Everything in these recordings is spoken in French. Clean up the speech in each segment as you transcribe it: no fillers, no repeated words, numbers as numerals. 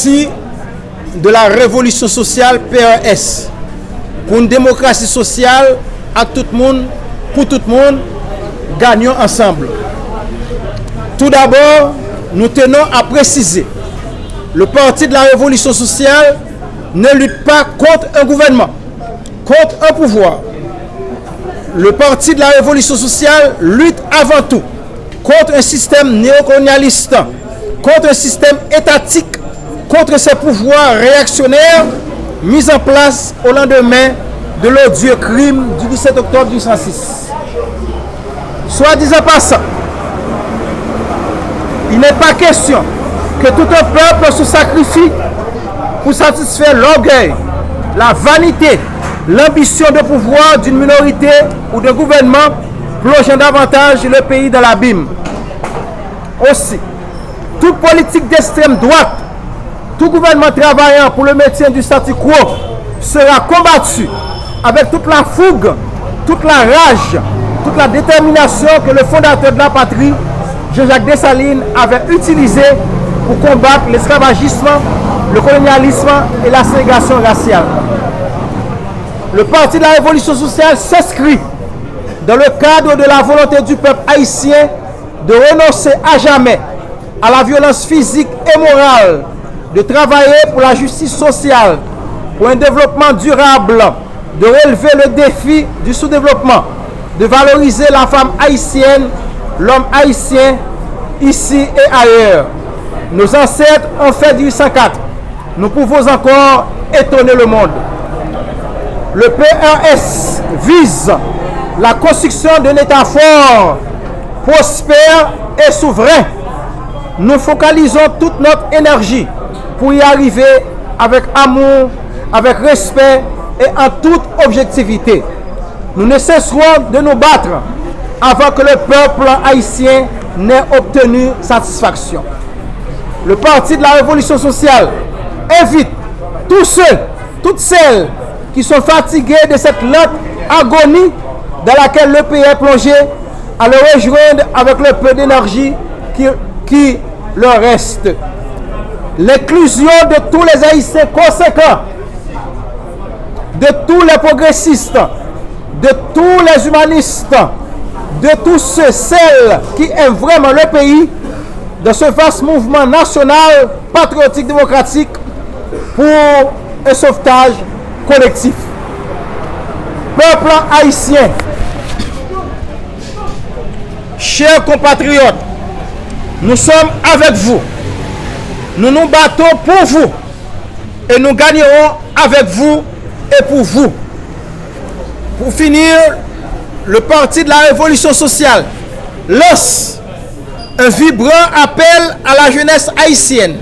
parti de la révolution sociale PRS pour une démocratie sociale à tout le monde, pour tout le monde, gagnons ensemble. Tout d'abord, nous tenons à préciser, le parti de la révolution sociale ne lutte pas contre un gouvernement, contre un pouvoir. Le parti de la révolution sociale lutte avant tout contre un système néocolonialiste, contre un système étatique, contre ces pouvoirs réactionnaires mis en place au lendemain de l'odieux crime du 17 octobre 1906. Soit disant passant, il n'est pas question que tout un peuple se sacrifie pour satisfaire l'orgueil, la vanité, l'ambition de pouvoir d'une minorité ou de gouvernement plongeant davantage le pays dans l'abîme. Aussi, toute politique d'extrême droite, tout gouvernement travaillant pour le maintien du statu quo sera combattu avec toute la fougue, toute la rage, toute la détermination que le fondateur de la patrie, Jean-Jacques Dessalines, avait utilisé pour combattre l'esclavagisme, le colonialisme et la ségrégation raciale. Le Parti de la Révolution sociale s'inscrit dans le cadre de la volonté du peuple haïtien de renoncer à jamais à la violence physique et morale, de travailler pour la justice sociale, pour un développement durable, de relever le défi du sous-développement, de valoriser la femme haïtienne, l'homme haïtien, ici et ailleurs. Nos ancêtres ont fait du 104. Nous pouvons encore étonner le monde. Le PRS vise la construction d'un État fort, prospère et souverain. Nous focalisons toute notre énergie pour y arriver avec amour, avec respect et en toute objectivité. Nous ne cesserons de nous battre avant que le peuple haïtien n'ait obtenu satisfaction. Le Parti de la Révolution sociale invite tous ceux, toutes celles qui sont fatigués de cette lente agonie dans laquelle le pays est plongé à le rejoindre avec le peu d'énergie qui leur reste. L'inclusion de tous les Haïtiens conséquents, de tous les progressistes, de tous les humanistes, de tous ceux, celles qui aiment vraiment le pays, de ce vaste mouvement national, patriotique, démocratique, pour un sauvetage collectif. Peuple haïtien, chers compatriotes, nous sommes avec vous. Nous nous battons pour vous et nous gagnerons avec vous et pour vous. Pour finir, le Parti de la Révolution sociale lance un vibrant appel à la jeunesse haïtienne,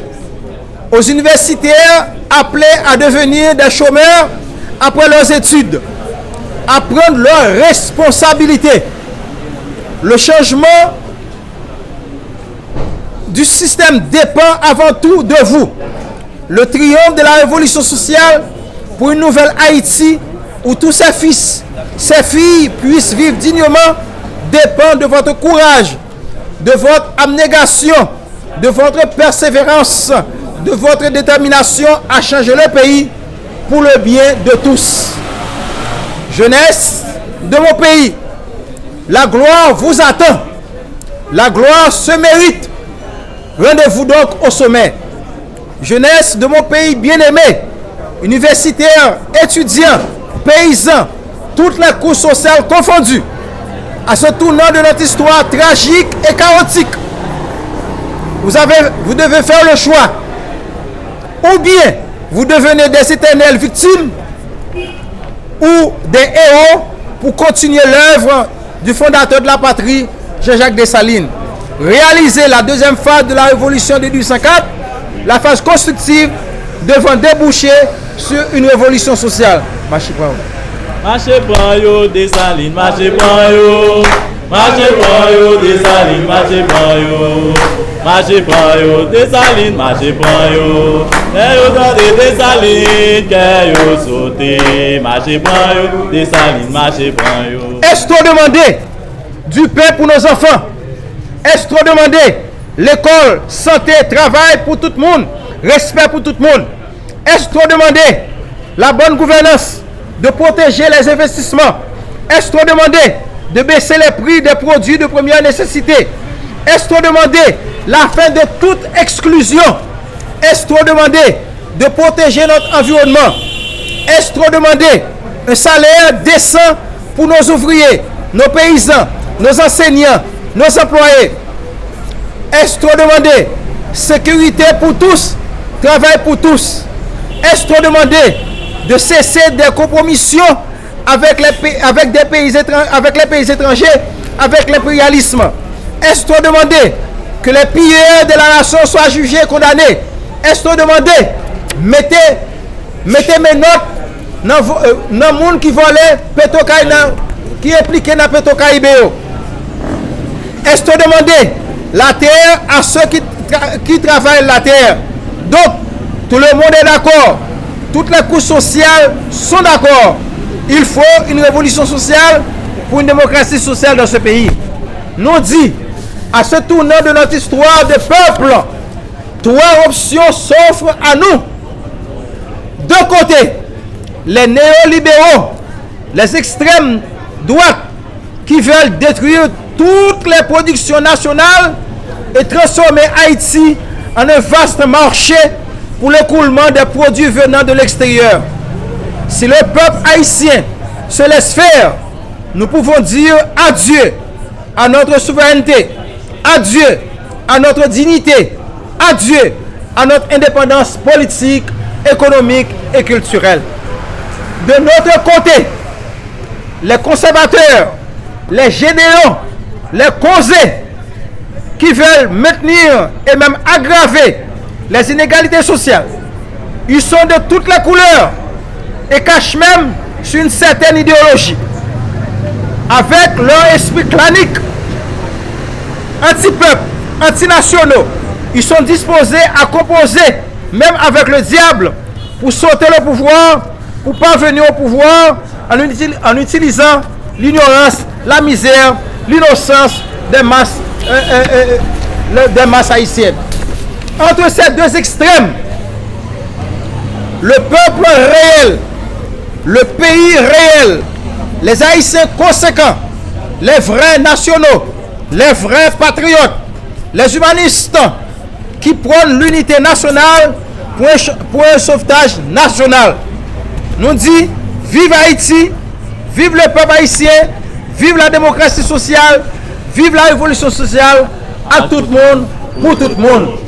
aux universitaires appelés à devenir des chômeurs après leurs études, à prendre leurs responsabilités. Le changement du système dépend avant tout de vous. Le triomphe de la révolution sociale pour une nouvelle Haïti où tous ses fils, ses filles puissent vivre dignement dépend de votre courage, de votre abnégation, de votre persévérance, de votre détermination à changer le pays pour le bien de tous. Jeunesse de mon pays, la gloire vous attend. La gloire se mérite. Rendez-vous donc au sommet. Jeunesse de mon pays bien-aimé, universitaires, étudiants, paysans, toutes les couches sociales confondues, à ce tournant de notre histoire tragique et chaotique, vous devez faire le choix. Ou bien vous devenez des éternelles victimes, ou des héros pour continuer l'œuvre du fondateur de la patrie, Jean-Jacques Dessalines. Réaliser la deuxième phase de la révolution de 1804, la phase constructive devant déboucher sur une révolution sociale. Marché prend yo, Dessalines, marché prend yo. Marché prend yo, Dessalines, marché prend yo. Marché prend yo, Dessalines, marché prend yo. Et yo dans des Dessalines, que yo sauté. Marché prend yo, Dessalines, marché prend yo. Est-ce trop demandé du pain pour nos enfants? Est-ce trop demandé l'école, santé, travail pour tout le monde? respect pour tout le monde. Est-ce trop demandé la bonne gouvernance, de protéger les investissements? Est-ce trop demandé de baisser les prix des produits de première nécessité? Est-ce trop demandé la fin de toute exclusion? Est-ce trop demandé de protéger notre environnement? Est-ce trop demandé un salaire décent pour nos ouvriers, nos paysans, nos enseignants, nos employés? Est-ce trop demandé sécurité pour tous, travail pour tous? Est-ce trop demandé de cesser des compromissions avec les pays étrangers, avec l'impérialisme? Est-ce trop demandé que les pilleurs de la nation soient jugés et condamnés? Est-ce trop demandé? Mettez mes notes dans le monde qui volait, qui est impliqué dans le Pétocaïbéo. Est-ce trop demandé la terre à ceux qui travaillent la terre? Donc, tout le monde est d'accord. Toutes les couches sociales sont d'accord. Il faut une révolution sociale pour une démocratie sociale dans ce pays. Nous dit, à ce tournant de notre histoire de peuple, trois options s'offrent à nous. D'un côté, les néolibéraux, les extrêmes droites qui veulent détruire toutes les productions nationales et transformer Haïti en un vaste marché pour l'écoulement des produits venant de l'extérieur. Si le peuple haïtien se laisse faire, nous pouvons dire adieu à notre souveraineté, adieu à notre dignité, adieu à notre indépendance politique, économique et culturelle. De notre côté, les conservateurs, les généraux, les causés qui veulent maintenir et même aggraver les inégalités sociales, ils sont de toutes les couleurs et cachent même sur une certaine idéologie. Avec leur esprit clanique, anti-peuple, anti-nationaux, ils sont disposés à composer même avec le diable pour sauter le pouvoir, pour parvenir au pouvoir en utilisant l'ignorance, la misère, l'innocence des masses haïtiennes. Entre ces deux extrêmes, le peuple réel, le pays réel, les Haïtiens conséquents, les vrais nationaux, les vrais patriotes, les humanistes qui prônent l'unité nationale pour un sauvetage national. Nous dit, vive Haïti, vive le peuple haïtien, vive la démocratie sociale, vive la révolution sociale, à tout le monde, pour tout le monde.